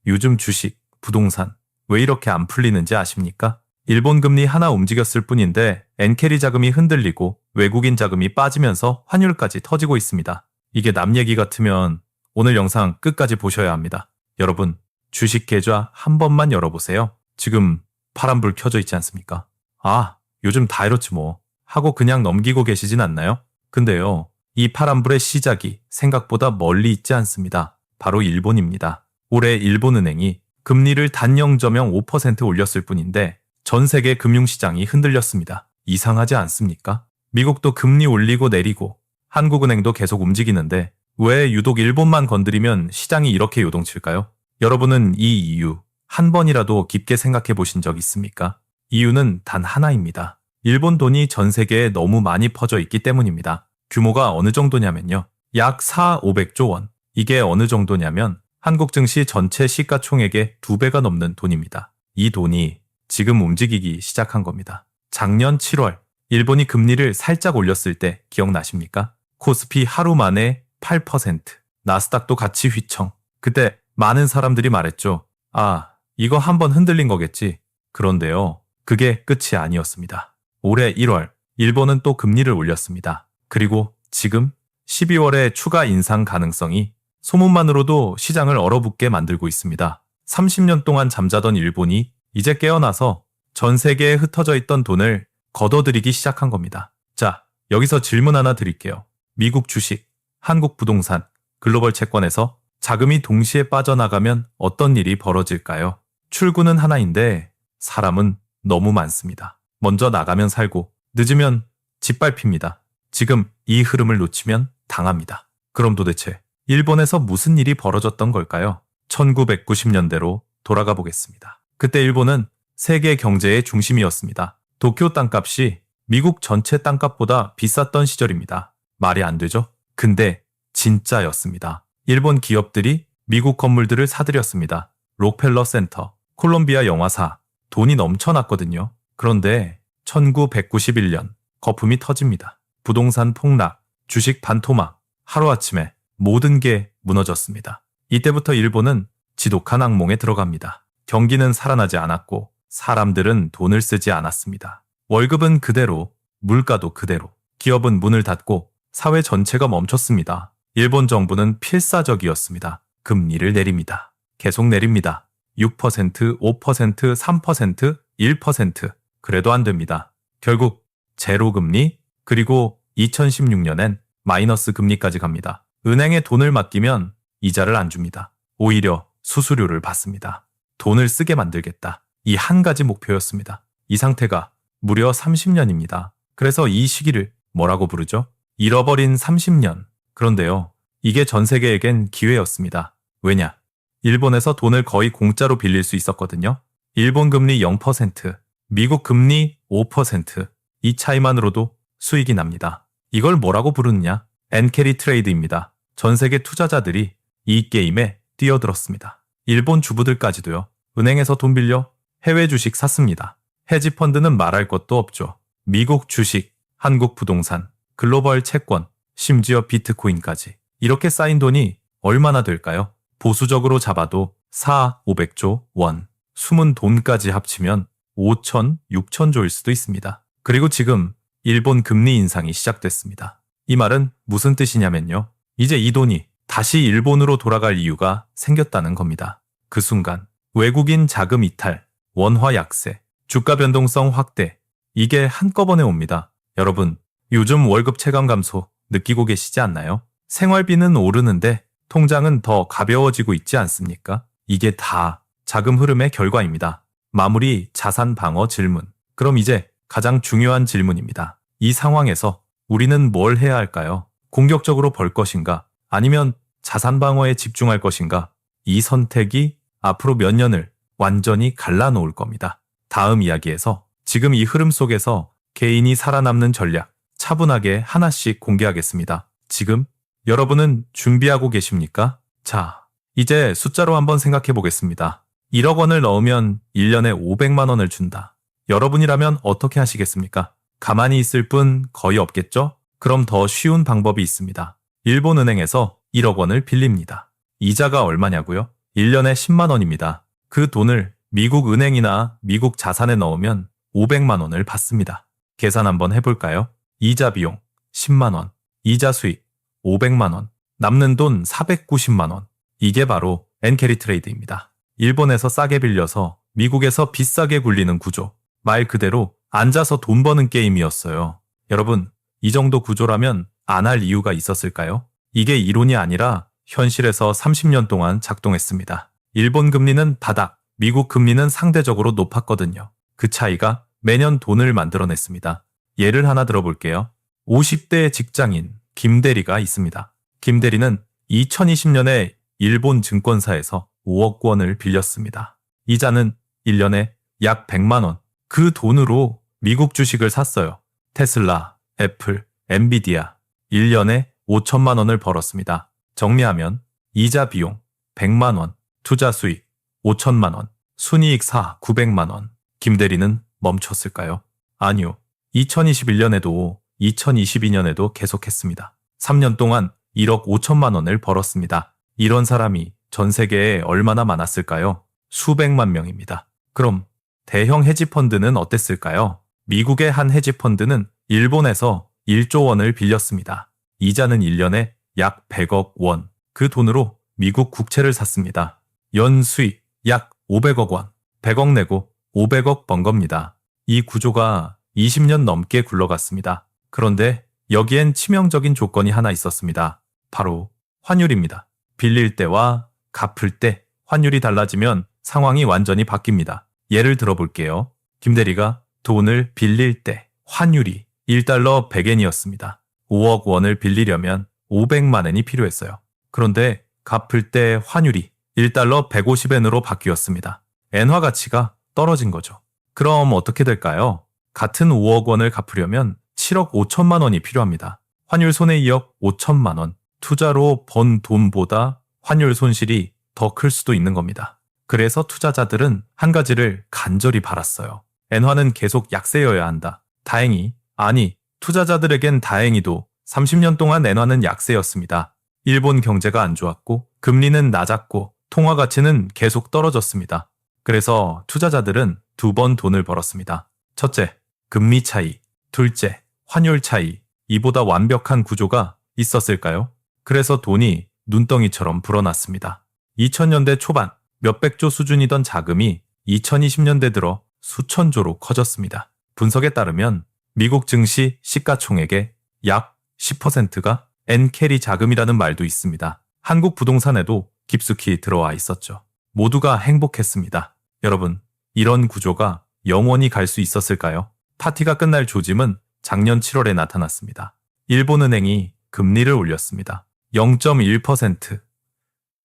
요즘 주식, 부동산 왜 이렇게 안 풀리는지 아십니까? 일본 금리 하나 움직였을 뿐인데 엔캐리 자금이 흔들리고 외국인 자금이 빠지면서 환율까지 터지고 있습니다. 이게 남 얘기 같으면 오늘 영상 끝까지 보셔야 합니다. 여러분, 주식 계좌 한 번만 열어보세요. 지금 파란불 켜져 있지 않습니까? 아, 요즘 다 이렇지 뭐 하고 그냥 넘기고 계시진 않나요? 근데요, 이 파란불의 시작이 생각보다 멀리 있지 않습니다. 바로 일본입니다. 올해 일본은행이 금리를 단 0.5% 올렸을 뿐인데 전 세계 금융시장이 흔들렸습니다. 이상하지 않습니까? 미국도 금리 올리고 내리고 한국은행도 계속 움직이는데 왜 유독 일본만 건드리면 시장이 이렇게 요동칠까요? 여러분은 이 이유 한 번이라도 깊게 생각해 보신 적 있습니까? 이유는 단 하나입니다. 일본 돈이 전 세계에 너무 많이 퍼져 있기 때문입니다. 규모가 어느 정도냐면요. 약 500조 원. 이게 어느 정도냐면 한국 증시 전체 시가총액의 2배가 넘는 돈입니다. 이 돈이 지금 움직이기 시작한 겁니다. 작년 7월 일본이 금리를 살짝 올렸을 때 기억나십니까? 코스피 하루 만에 8%, 나스닥도 같이 휘청. 그때 많은 사람들이 말했죠. 아, 이거 한번 흔들린 거겠지. 그런데요, 그게 끝이 아니었습니다. 올해 1월 일본은 또 금리를 올렸습니다. 그리고 지금 12월에 추가 인상 가능성이 소문만으로도 시장을 얼어붙게 만들고 있습니다. 30년 동안 잠자던 일본이 이제 깨어나서 전 세계에 흩어져 있던 돈을 걷어들이기 시작한 겁니다. 자, 여기서 질문 하나 드릴게요. 미국 주식, 한국 부동산, 글로벌 채권에서 자금이 동시에 빠져나가면 어떤 일이 벌어질까요? 출구는 하나인데 사람은 너무 많습니다. 먼저 나가면 살고 늦으면 짓밟힙니다. 지금 이 흐름을 놓치면 당합니다. 그럼 도대체 일본에서 무슨 일이 벌어졌던 걸까요? 1990년대로 돌아가 보겠습니다. 그때 일본은 세계 경제의 중심이었습니다. 도쿄 땅값이 미국 전체 땅값보다 비쌌던 시절입니다. 말이 안 되죠? 근데 진짜였습니다. 일본 기업들이 미국 건물들을 사들였습니다. 록펠러 센터, 콜롬비아 영화사, 돈이 넘쳐났거든요. 그런데 1991년 거품이 터집니다. 부동산 폭락, 주식 반토막, 하루아침에 모든 게 무너졌습니다. 이때부터 일본은 지독한 악몽에 들어갑니다. 경기는 살아나지 않았고 사람들은 돈을 쓰지 않았습니다. 월급은 그대로, 물가도 그대로, 기업은 문을 닫고 사회 전체가 멈췄습니다. 일본 정부는 필사적이었습니다. 금리를 내립니다. 계속 내립니다. 6%, 5%, 3%, 1%. 그래도 안 됩니다. 결국 제로금리, 그리고 2016년엔 마이너스 금리까지 갑니다. 은행에 돈을 맡기면 이자를 안 줍니다. 오히려 수수료를 받습니다. 돈을 쓰게 만들겠다. 이 한 가지 목표였습니다. 이 상태가 무려 30년입니다. 그래서 이 시기를 뭐라고 부르죠? 잃어버린 30년. 그런데요, 이게 전 세계에겐 기회였습니다. 왜냐? 일본에서 돈을 거의 공짜로 빌릴 수 있었거든요. 일본 금리 0%, 미국 금리 5%. 이 차이만으로도 수익이 납니다. 이걸 뭐라고 부르느냐? 엔캐리 트레이드입니다. 전 세계 투자자들이 이 게임에 뛰어들었습니다. 일본 주부들까지도요. 은행에서 돈 빌려 해외 주식 샀습니다. 헤지펀드는 말할 것도 없죠. 미국 주식, 한국 부동산, 글로벌 채권, 심지어 비트코인까지. 이렇게 쌓인 돈이 얼마나 될까요? 보수적으로 잡아도 500조 원. 숨은 돈까지 합치면 5천, 6천조일 수도 있습니다. 그리고 지금 일본 금리 인상이 시작됐습니다. 이 말은 무슨 뜻이냐면요. 이제 이 돈이 다시 일본으로 돌아갈 이유가 생겼다는 겁니다. 그 순간 외국인 자금 이탈, 원화 약세, 주가 변동성 확대, 이게 한꺼번에 옵니다. 여러분, 요즘 월급 체감 감소 느끼고 계시지 않나요? 생활비는 오르는데 통장은 더 가벼워지고 있지 않습니까? 이게 다 자금 흐름의 결과입니다. 마무리 자산 방어 질문. 그럼 이제 가장 중요한 질문입니다. 이 상황에서 우리는 뭘 해야 할까요? 공격적으로 벌 것인가? 아니면 자산 방어에 집중할 것인가? 이 선택이 앞으로 몇 년을 완전히 갈라놓을 겁니다. 다음 이야기에서 지금 이 흐름 속에서 개인이 살아남는 전략 차분하게 하나씩 공개하겠습니다. 지금 여러분은 준비하고 계십니까? 자, 이제 숫자로 한번 생각해 보겠습니다. 1억 원을 넣으면 1년에 500만 원을 준다. 여러분이라면 어떻게 하시겠습니까? 가만히 있을 분 거의 없겠죠? 그럼 더 쉬운 방법이 있습니다. 일본은행에서 1억 원을 빌립니다. 이자가 얼마냐고요? 1년에 10만 원입니다. 그 돈을 미국 은행이나 미국 자산에 넣으면 500만 원을 받습니다. 계산 한번 해볼까요? 이자 비용 10만 원, 이자 수익 500만 원, 남는 돈 490만 원. 이게 바로 엔캐리 트레이드입니다. 일본에서 싸게 빌려서 미국에서 비싸게 굴리는 구조. 말 그대로 앉아서 돈 버는 게임이었어요. 여러분, 이 정도 구조라면 안 할 이유가 있었을까요? 이게 이론이 아니라 현실에서 30년 동안 작동했습니다. 일본 금리는 바닥, 미국 금리는 상대적으로 높았거든요. 그 차이가 매년 돈을 만들어냈습니다. 예를 하나 들어볼게요. 50대 직장인 김대리가 있습니다. 김대리는 2020년에 일본 증권사에서 5억 원을 빌렸습니다. 이자는 1년에 약 100만 원. 그 돈으로 미국 주식을 샀어요. 테슬라, 애플, 엔비디아. 1년에 5천만 원을 벌었습니다. 정리하면 이자 비용 100만 원, 투자 수익 5천만 원, 순이익 900만 원. 김대리는 멈췄을까요? 아니요. 2021년에도 2022년에도 계속했습니다. 3년 동안 1억 5천만 원을 벌었습니다. 이런 사람이 전 세계에 얼마나 많았을까요? 수백만 명입니다. 그럼 대형 헤지펀드는 어땠을까요? 미국의 한 헤지펀드는 일본에서 1조 원을 빌렸습니다. 이자는 1년에 약 100억 원. 그 돈으로 미국 국채를 샀습니다. 연 수익 약 500억 원. 100억 내고 500억 번 겁니다. 이 구조가 20년 넘게 굴러갔습니다. 그런데 여기엔 치명적인 조건이 하나 있었습니다. 바로 환율입니다. 빌릴 때와 갚을 때 환율이 달라지면 상황이 완전히 바뀝니다. 예를 들어볼게요. 김대리가 돈을 빌릴 때 환율이 1달러 100엔이었습니다. 5억 원을 빌리려면 500만 엔이 필요했어요. 그런데 갚을 때 환율이 1달러 150엔으로 바뀌었습니다. 엔화 가치가 떨어진 거죠. 그럼 어떻게 될까요? 같은 5억 원을 갚으려면 7억 5천만 원이 필요합니다. 환율 손해 2억 5천만 원. 투자로 번 돈보다 환율 손실이 더 클 수도 있는 겁니다. 그래서 투자자들은 한 가지를 간절히 바랐어요. 엔화는 계속 약세여야 한다. 투자자들에겐 다행히도 30년 동안 엔화는 약세였습니다. 일본 경제가 안 좋았고 금리는 낮았고 통화 가치는 계속 떨어졌습니다. 그래서 투자자들은 두 번 돈을 벌었습니다. 첫째, 금리 차이. 둘째, 환율 차이. 이보다 완벽한 구조가 있었을까요? 그래서 돈이 눈덩이처럼 불어났습니다. 2000년대 초반 몇백조 수준이던 자금이 2020년대 들어 수천조로 커졌습니다. 분석에 따르면 미국 증시 시가총액의 약 10%가 엔캐리 자금이라는 말도 있습니다. 한국 부동산에도 깊숙이 들어와 있었죠. 모두가 행복했습니다. 여러분, 이런 구조가 영원히 갈 수 있었을까요? 파티가 끝날 조짐은 작년 7월에 나타났습니다. 일본은행이 금리를 올렸습니다. 0.1%,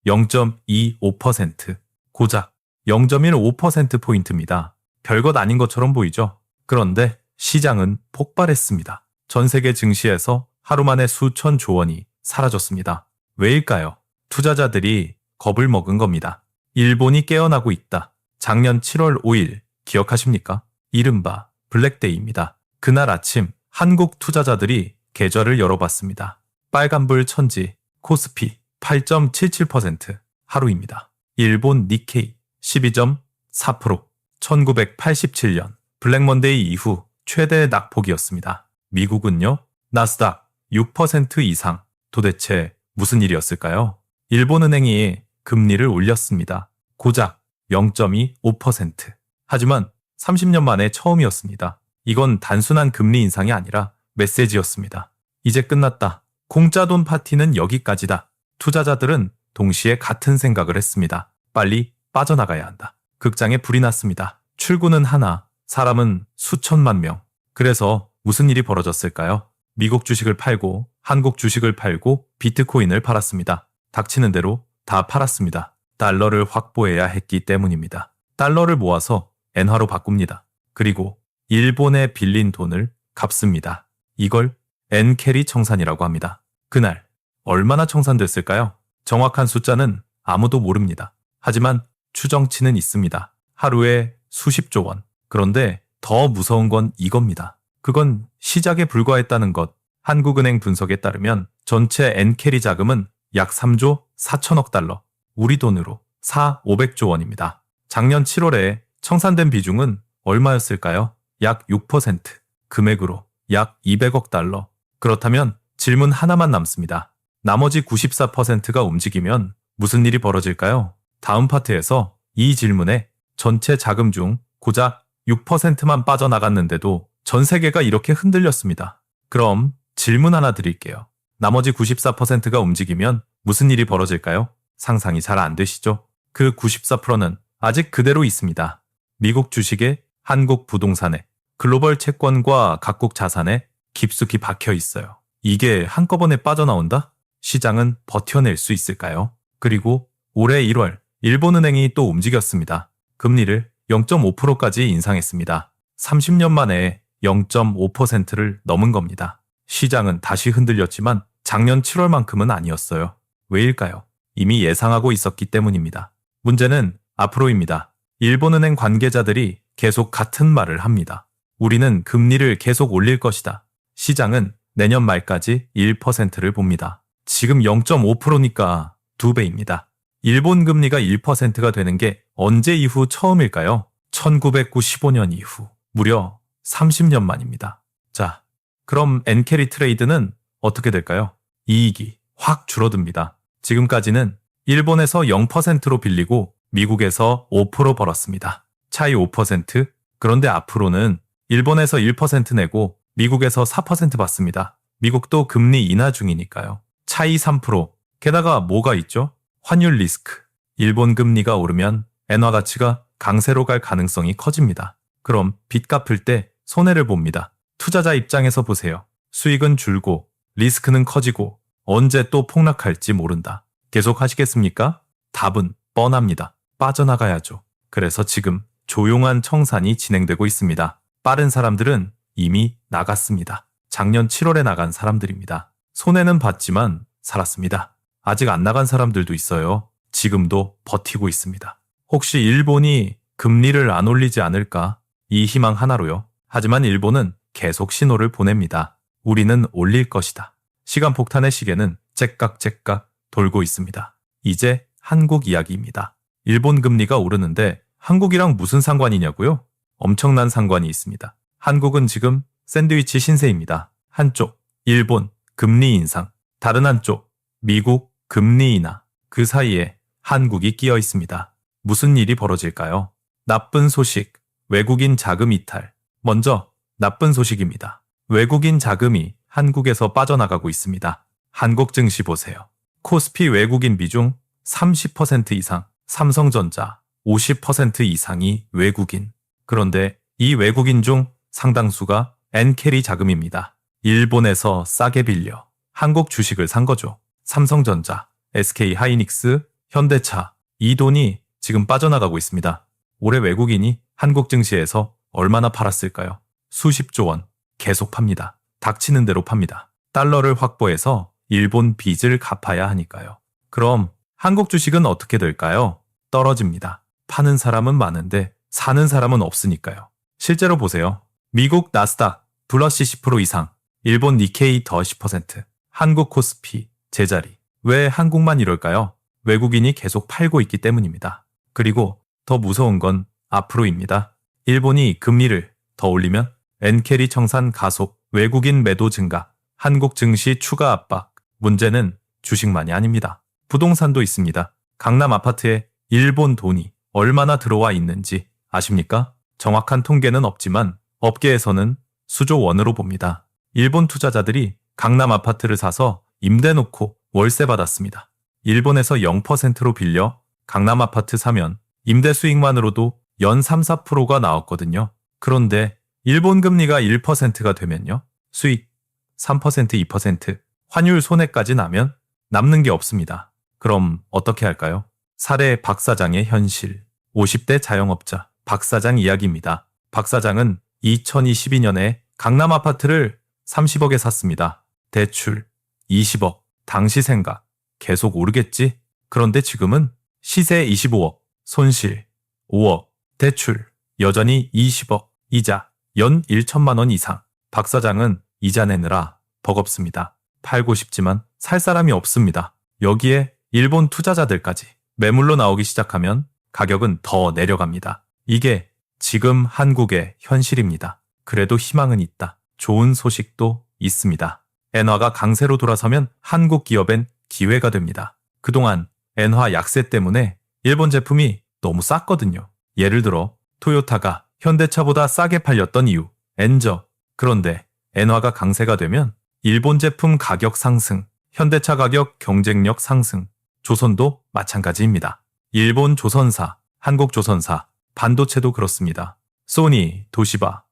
0.25%, 고작 0.15%포인트입니다. 별것 아닌 것처럼 보이죠? 그런데 시장은 폭발했습니다. 전 세계 증시에서 하루 만에 수천조 원이 사라졌습니다. 왜일까요? 투자자들이 겁을 먹은 겁니다. 일본이 깨어나고 있다. 작년 7월 5일 기억하십니까? 이른바 블랙데이입니다. 그날 아침 한국 투자자들이 계좌를 열어봤습니다. 빨간불 천지, 코스피 8.77% 하루입니다. 일본 니케이 12.4%, 1987년 블랙먼데이 이후 최대 낙폭이었습니다. 미국은요? 나스닥 6% 이상. 도대체 무슨 일이었을까요? 일본은행이 금리를 올렸습니다. 고작 0.25%. 하지만 30년 만에 처음이었습니다. 이건 단순한 금리 인상이 아니라 메시지였습니다. 이제 끝났다. 공짜 돈 파티는 여기까지다. 투자자들은 동시에 같은 생각을 했습니다. 빨리 빠져나가야 한다. 극장에 불이 났습니다. 출구는 하나, 사람은 수천만 명. 그래서 무슨 일이 벌어졌을까요? 미국 주식을 팔고 한국 주식을 팔고 비트코인을 팔았습니다. 닥치는 대로 다 팔았습니다. 달러를 확보해야 했기 때문입니다. 달러를 모아서 엔화로 바꿉니다. 그리고 일본에 빌린 돈을 갚습니다. 이걸 엔캐리 청산이라고 합니다. 그날 얼마나 청산됐을까요? 정확한 숫자는 아무도 모릅니다. 하지만 추정치는 있습니다. 하루에 수십조 원. 그런데 더 무서운 건 이겁니다. 그건 시작에 불과했다는 것. 한국은행 분석에 따르면 전체 엔캐리 자금은 약 3조 4천억 달러. 우리 돈으로 500조 원입니다. 작년 7월에 청산된 비중은 얼마였을까요? 약 6%. 금액으로 약 200억 달러. 그렇다면 질문 하나만 남습니다. 나머지 94%가 움직이면 무슨 일이 벌어질까요? 다음 파트에서 이 질문에 전체 자금 중 고작 6%만 빠져나갔는데도 전 세계가 이렇게 흔들렸습니다. 그럼 질문 하나 드릴게요. 나머지 94%가 움직이면 무슨 일이 벌어질까요? 상상이 잘 안 되시죠? 그 94%는 아직 그대로 있습니다. 미국 주식에, 한국 부동산에, 글로벌 채권과 각국 자산에 깊숙이 박혀 있어요. 이게 한꺼번에 빠져나온다? 시장은 버텨낼 수 있을까요? 그리고 올해 1월 일본은행이 또 움직였습니다. 금리를 0.5%까지 인상했습니다. 30년 만에 0.5%를 넘은 겁니다. 시장은 다시 흔들렸지만 작년 7월만큼은 아니었어요. 왜일까요? 이미 예상하고 있었기 때문입니다. 문제는 앞으로입니다. 일본은행 관계자들이 계속 같은 말을 합니다. 우리는 금리를 계속 올릴 것이다. 시장은 내년 말까지 1%를 봅니다. 지금 0.5%니까 2배입니다. 일본 금리가 1%가 되는 게 언제 이후 처음일까요? 1995년 이후 무려 30년 만입니다. 자, 그럼 엔캐리 트레이드는 어떻게 될까요? 이익이 확 줄어듭니다. 지금까지는 일본에서 0%로 빌리고 미국에서 5% 벌었습니다. 차이 5%. 그런데 앞으로는 일본에서 1% 내고 미국에서 4% 받습니다. 미국도 금리 인하 중이니까요. 차이 3%. 게다가 뭐가 있죠? 환율 리스크. 일본 금리가 오르면 엔화 가치가 강세로 갈 가능성이 커집니다. 그럼 빚 갚을 때 손해를 봅니다. 투자자 입장에서 보세요. 수익은 줄고 리스크는 커지고 언제 또 폭락할지 모른다. 계속 하시겠습니까? 답은 뻔합니다. 빠져나가야죠. 그래서 지금 조용한 청산이 진행되고 있습니다. 빠른 사람들은 이미 나갔습니다. 작년 7월에 나간 사람들입니다. 손해는 봤지만 살았습니다. 아직 안 나간 사람들도 있어요. 지금도 버티고 있습니다. 혹시 일본이 금리를 안 올리지 않을까? 이 희망 하나로요. 하지만 일본은 계속 신호를 보냅니다. 우리는 올릴 것이다. 시간 폭탄의 시계는 째깍째깍 돌고 있습니다. 이제 한국 이야기입니다. 일본 금리가 오르는데 한국이랑 무슨 상관이냐고요? 엄청난 상관이 있습니다. 한국은 지금 샌드위치 신세입니다. 한쪽 일본 금리 인상, 다른 한쪽 미국 금리 인하. 그 사이에 한국이 끼어 있습니다. 무슨 일이 벌어질까요? 나쁜 소식, 외국인 자금 이탈. 먼저 나쁜 소식입니다. 외국인 자금이 한국에서 빠져나가고 있습니다. 한국 증시 보세요. 코스피 외국인 비중 30% 이상, 삼성전자 50% 이상이 외국인. 그런데 이 외국인 중 상당수가 엔캐리 자금입니다. 일본에서 싸게 빌려 한국 주식을 산 거죠. 삼성전자, SK하이닉스, 현대차. 이 돈이 지금 빠져나가고 있습니다. 올해 외국인이 한국 증시에서 얼마나 팔았을까요? 수십조 원. 계속 팝니다. 닥치는 대로 팝니다. 달러를 확보해서 일본 빚을 갚아야 하니까요. 그럼 한국 주식은 어떻게 될까요? 떨어집니다. 파는 사람은 많은데 사는 사람은 없으니까요. 실제로 보세요. 미국 나스닥 플러스 10% 이상, 일본 니케이 더 10%, 한국 코스피 제자리. 왜 한국만 이럴까요? 외국인이 계속 팔고 있기 때문입니다. 그리고 더 무서운 건 앞으로입니다. 일본이 금리를 더 올리면 엔캐리 청산 가속, 외국인 매도 증가, 한국 증시 추가 압박. 문제는 주식만이 아닙니다. 부동산도 있습니다. 강남 아파트에 일본 돈이 얼마나 들어와 있는지 아십니까? 정확한 통계는 없지만 업계에서는 수조 원으로 봅니다. 일본 투자자들이 강남 아파트를 사서 임대 놓고 월세 받았습니다. 일본에서 0%로 빌려 강남 아파트 사면 임대 수익만으로도 연 3, 4%가 나왔거든요. 그런데 일본 금리가 1%가 되면요. 수익 3%, 2%, 환율 손해까지 나면 남는 게 없습니다. 그럼 어떻게 할까요? 사례 박 사장의 현실. 50대 자영업자 박 사장 이야기입니다. 박 사장은 2022년에 강남 아파트를 30억에 샀습니다. 대출 20억. 당시 생각 계속 오르겠지? 그런데 지금은 시세 25억, 손실 5억, 대출 여전히 20억, 이자 연 1천만 원 이상. 박 사장은 이자 내느라 버겁습니다. 팔고 싶지만 살 사람이 없습니다. 여기에 일본 투자자들까지 매물로 나오기 시작하면 가격은 더 내려갑니다. 이게 지금 한국의 현실입니다. 그래도 희망은 있다. 좋은 소식도 있습니다. 엔화가 강세로 돌아서면 한국 기업엔 기회가 됩니다. 그동안 엔화 약세 때문에 일본 제품이 너무 쌌거든요. 예를 들어 토요타가 현대차보다 싸게 팔렸던 이유, 엔저. 그런데 엔화가 강세가 되면 일본 제품 가격 상승, 현대차 가격 경쟁력 상승, 조선도 마찬가지입니다. 일본 조선사, 한국 조선사, 반도체도 그렇습니다. 소니, 도시바,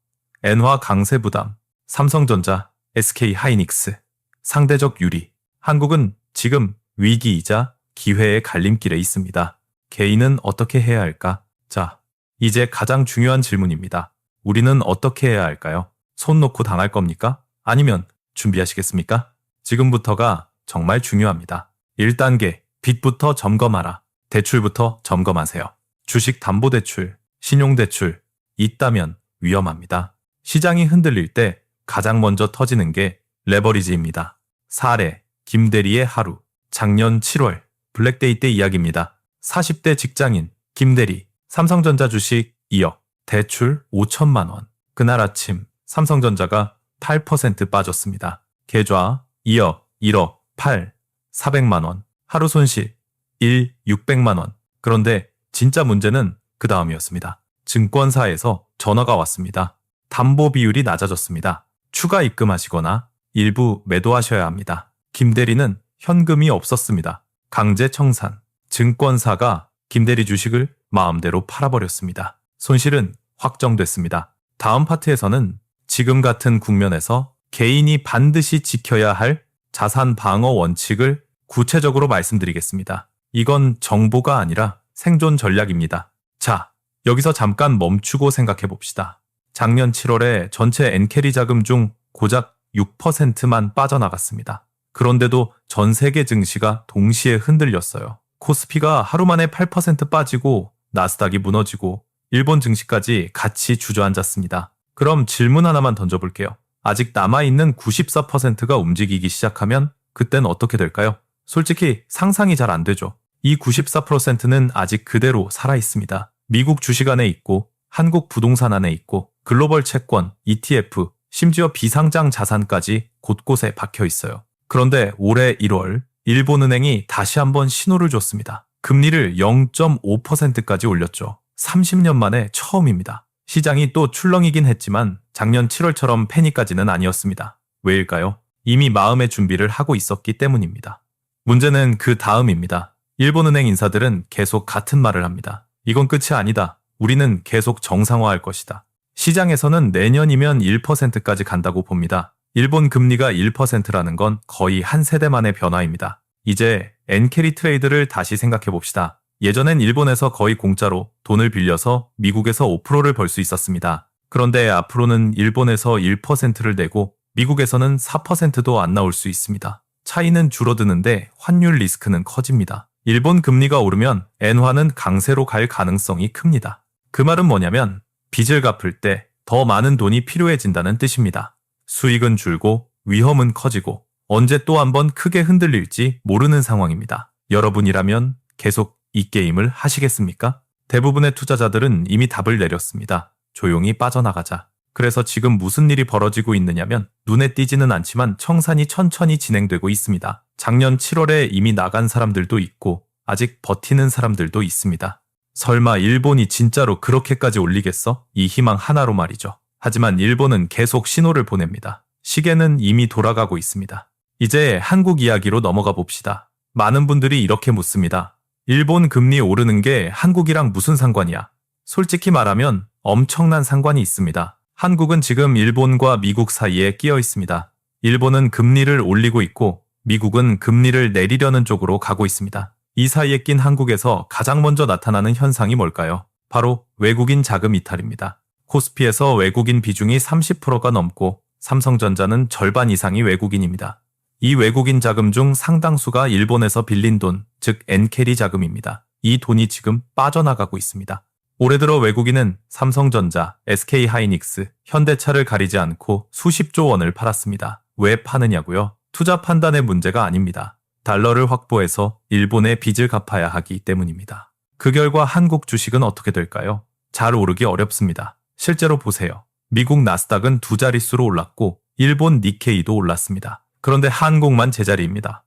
엔화 강세 부담, 삼성전자, SK 하이닉스, 상대적 유리. 한국은 지금 위기이자 기회의 갈림길에 있습니다. 개인은 어떻게 해야 할까? 자, 이제 가장 중요한 질문입니다. 우리는 어떻게 해야 할까요? 손 놓고 당할 겁니까? 아니면 준비하시겠습니까? 지금부터가 정말 중요합니다. 1단계, 빚부터 점검하라. 대출부터 점검하세요. 주식담보대출, 신용대출 있다면 위험합니다. 시장이 흔들릴 때 가장 먼저 터지는 게 레버리지입니다. 사례, 김대리의 하루. 작년 7월 블랙데이 때 이야기입니다. 40대 직장인 김대리, 삼성전자 주식 2억, 대출 5천만 원. 그날 아침 삼성전자가 8% 빠졌습니다. 계좌 2억, 1억, 8, 400만 원. 하루 손실 1, 600만 원. 그런데 진짜 문제는 그 다음이었습니다. 증권사에서 전화가 왔습니다. 담보 비율이 낮아졌습니다. 추가 입금하시거나 일부 매도하셔야 합니다. 김대리는 현금이 없었습니다. 강제 청산. 증권사가 김대리 주식을 마음대로 팔아버렸습니다. 손실은 확정됐습니다. 다음 파트에서는 지금 같은 국면에서 개인이 반드시 지켜야 할 자산 방어 원칙을 구체적으로 말씀드리겠습니다. 이건 정보가 아니라 생존 전략입니다. 자, 여기서 잠깐 멈추고 생각해 봅시다. 작년 7월에 전체 엔캐리 자금 중 고작 6%만 빠져나갔습니다. 그런데도 전 세계 증시가 동시에 흔들렸어요. 코스피가 하루 만에 8% 빠지고 나스닥이 무너지고 일본 증시까지 같이 주저앉았습니다. 그럼 질문 하나만 던져볼게요. 아직 남아있는 94%가 움직이기 시작하면 그땐 어떻게 될까요? 솔직히 상상이 잘 안 되죠. 이 94%는 아직 그대로 살아있습니다. 미국 주식 안에 있고 한국 부동산 안에 있고 글로벌 채권, ETF, 심지어 비상장 자산까지 곳곳에 박혀 있어요. 그런데 올해 1월 일본은행이 다시 한번 신호를 줬습니다. 금리를 0.5%까지 올렸죠. 30년 만에 처음입니다. 시장이 또 출렁이긴 했지만 작년 7월처럼 패닉까지는 아니었습니다. 왜일까요? 이미 마음의 준비를 하고 있었기 때문입니다. 문제는 그 다음입니다. 일본은행 인사들은 계속 같은 말을 합니다. 이건 끝이 아니다. 우리는 계속 정상화할 것이다. 시장에서는 내년이면 1%까지 간다고 봅니다. 일본 금리가 1%라는 건 거의 한 세대 만의 변화입니다. 이제 엔캐리 트레이드를 다시 생각해 봅시다. 예전엔 일본에서 거의 공짜로 돈을 빌려서 미국에서 5%를 벌 수 있었습니다. 그런데 앞으로는 일본에서 1%를 내고 미국에서는 4%도 안 나올 수 있습니다. 차이는 줄어드는데 환율 리스크는 커집니다. 일본 금리가 오르면 엔화는 강세로 갈 가능성이 큽니다. 그 말은 뭐냐면 빚을 갚을 때 더 많은 돈이 필요해진다는 뜻입니다. 수익은 줄고 위험은 커지고 언제 또 한번 크게 흔들릴지 모르는 상황입니다. 여러분이라면 계속 이 게임을 하시겠습니까? 대부분의 투자자들은 이미 답을 내렸습니다. 조용히 빠져나가자. 그래서 지금 무슨 일이 벌어지고 있느냐면 눈에 띄지는 않지만 청산이 천천히 진행되고 있습니다. 작년 7월에 이미 나간 사람들도 있고 아직 버티는 사람들도 있습니다. 설마 일본이 진짜로 그렇게까지 올리겠어? 이 희망 하나로 말이죠. 하지만 일본은 계속 신호를 보냅니다. 시계는 이미 돌아가고 있습니다. 이제 한국 이야기로 넘어가 봅시다. 많은 분들이 이렇게 묻습니다. 일본 금리 오르는 게 한국이랑 무슨 상관이야? 솔직히 말하면 엄청난 상관이 있습니다. 한국은 지금 일본과 미국 사이에 끼어 있습니다. 일본은 금리를 올리고 있고 미국은 금리를 내리려는 쪽으로 가고 있습니다. 이 사이에 낀 한국에서 가장 먼저 나타나는 현상이 뭘까요? 바로 외국인 자금 이탈입니다. 코스피에서 외국인 비중이 30%가 넘고 삼성전자는 절반 이상이 외국인입니다. 이 외국인 자금 중 상당수가 일본에서 빌린 돈, 즉 엔캐리 자금입니다. 이 돈이 지금 빠져나가고 있습니다. 올해 들어 외국인은 삼성전자, SK 하이닉스, 현대차를 가리지 않고 수십조 원을 팔았습니다. 왜 파느냐고요? 투자 판단의 문제가 아닙니다. 달러를 확보해서 일본의 빚을 갚아야 하기 때문입니다. 그 결과 한국 주식은 어떻게 될까요? 잘 오르기 어렵습니다. 실제로 보세요. 미국 나스닥은 두 자릿수로 올랐고 일본 니케이도 올랐습니다. 그런데 한국만 제자리입니다.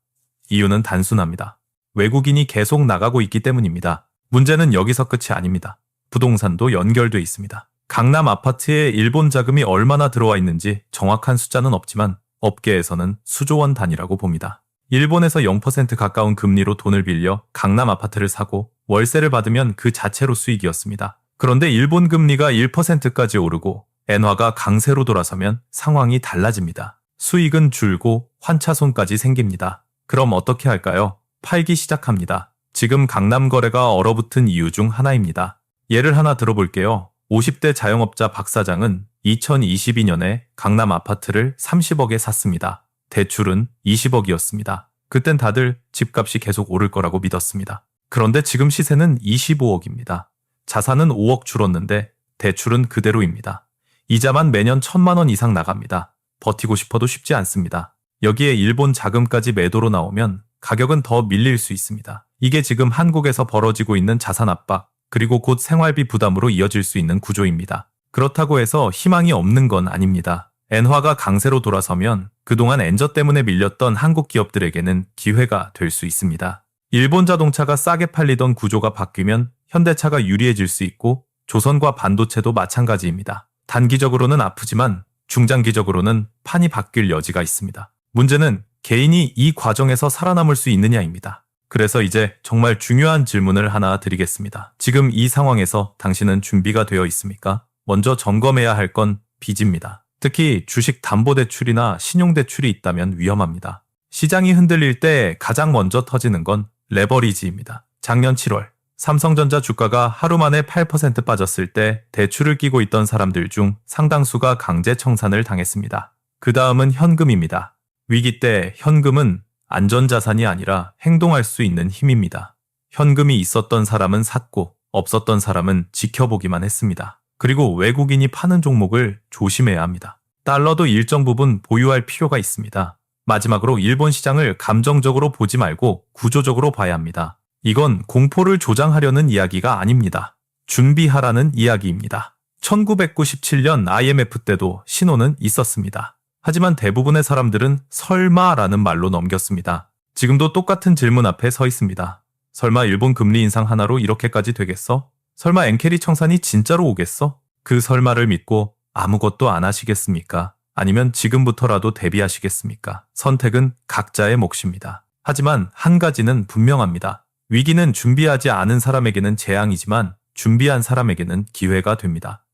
이유는 단순합니다. 외국인이 계속 나가고 있기 때문입니다. 문제는 여기서 끝이 아닙니다. 부동산도 연결돼 있습니다. 강남 아파트에 일본 자금이 얼마나 들어와 있는지 정확한 숫자는 없지만 업계에서는 수조원 단위라고 봅니다. 일본에서 0% 가까운 금리로 돈을 빌려 강남 아파트를 사고 월세를 받으면 그 자체로 수익이었습니다. 그런데 일본 금리가 1%까지 오르고 엔화가 강세로 돌아서면 상황이 달라집니다. 수익은 줄고 환차손까지 생깁니다. 그럼 어떻게 할까요? 팔기 시작합니다. 지금 강남 거래가 얼어붙은 이유 중 하나입니다. 예를 하나 들어볼게요. 50대 자영업자 박 사장은 2022년에 강남 아파트를 30억에 샀습니다. 대출은 20억이었습니다. 그땐 다들 집값이 계속 오를 거라고 믿었습니다. 그런데 지금 시세는 25억입니다. 자산은 5억 줄었는데 대출은 그대로입니다. 이자만 매년 1,000만 원 이상 나갑니다. 버티고 싶어도 쉽지 않습니다. 여기에 일본 자금까지 매도로 나오면 가격은 더 밀릴 수 있습니다. 이게 지금 한국에서 벌어지고 있는 자산 압박, 그리고 곧 생활비 부담으로 이어질 수 있는 구조입니다. 그렇다고 해서 희망이 없는 건 아닙니다. 엔화가 강세로 돌아서면 그동안 엔저 때문에 밀렸던 한국 기업들에게는 기회가 될 수 있습니다. 일본 자동차가 싸게 팔리던 구조가 바뀌면 현대차가 유리해질 수 있고 조선과 반도체도 마찬가지입니다. 단기적으로는 아프지만 중장기적으로는 판이 바뀔 여지가 있습니다. 문제는 개인이 이 과정에서 살아남을 수 있느냐입니다. 그래서 이제 정말 중요한 질문을 하나 드리겠습니다. 지금 이 상황에서 당신은 준비가 되어 있습니까? 먼저 점검해야 할 건 빚입니다. 특히 주식 담보대출이나 신용대출이 있다면 위험합니다. 시장이 흔들릴 때 가장 먼저 터지는 건 레버리지입니다. 작년 7월 삼성전자 주가가 하루 만에 8% 빠졌을 때 대출을 끼고 있던 사람들 중 상당수가 강제 청산을 당했습니다. 그 다음은 현금입니다. 위기 때 현금은 안전자산이 아니라 행동할 수 있는 힘입니다. 현금이 있었던 사람은 샀고 없었던 사람은 지켜보기만 했습니다. 그리고 외국인이 파는 종목을 조심해야 합니다. 달러도 일정 부분 보유할 필요가 있습니다. 마지막으로 일본 시장을 감정적으로 보지 말고 구조적으로 봐야 합니다. 이건 공포를 조장하려는 이야기가 아닙니다. 준비하라는 이야기입니다. 1997년 IMF 때도 신호는 있었습니다. 하지만 대부분의 사람들은 설마라는 말로 넘겼습니다. 지금도 똑같은 질문 앞에 서 있습니다. 설마 일본 금리 인상 하나로 이렇게까지 되겠어? 설마 엔케리 청산이 진짜로 오겠어? 그 설마를 믿고 아무것도 안 하시겠습니까? 아니면 지금부터라도 대비하시겠습니까? 선택은 각자의 몫입니다. 하지만 한 가지는 분명합니다. 위기는 준비하지 않은 사람에게는 재앙이지만 준비한 사람에게는 기회가 됩니다.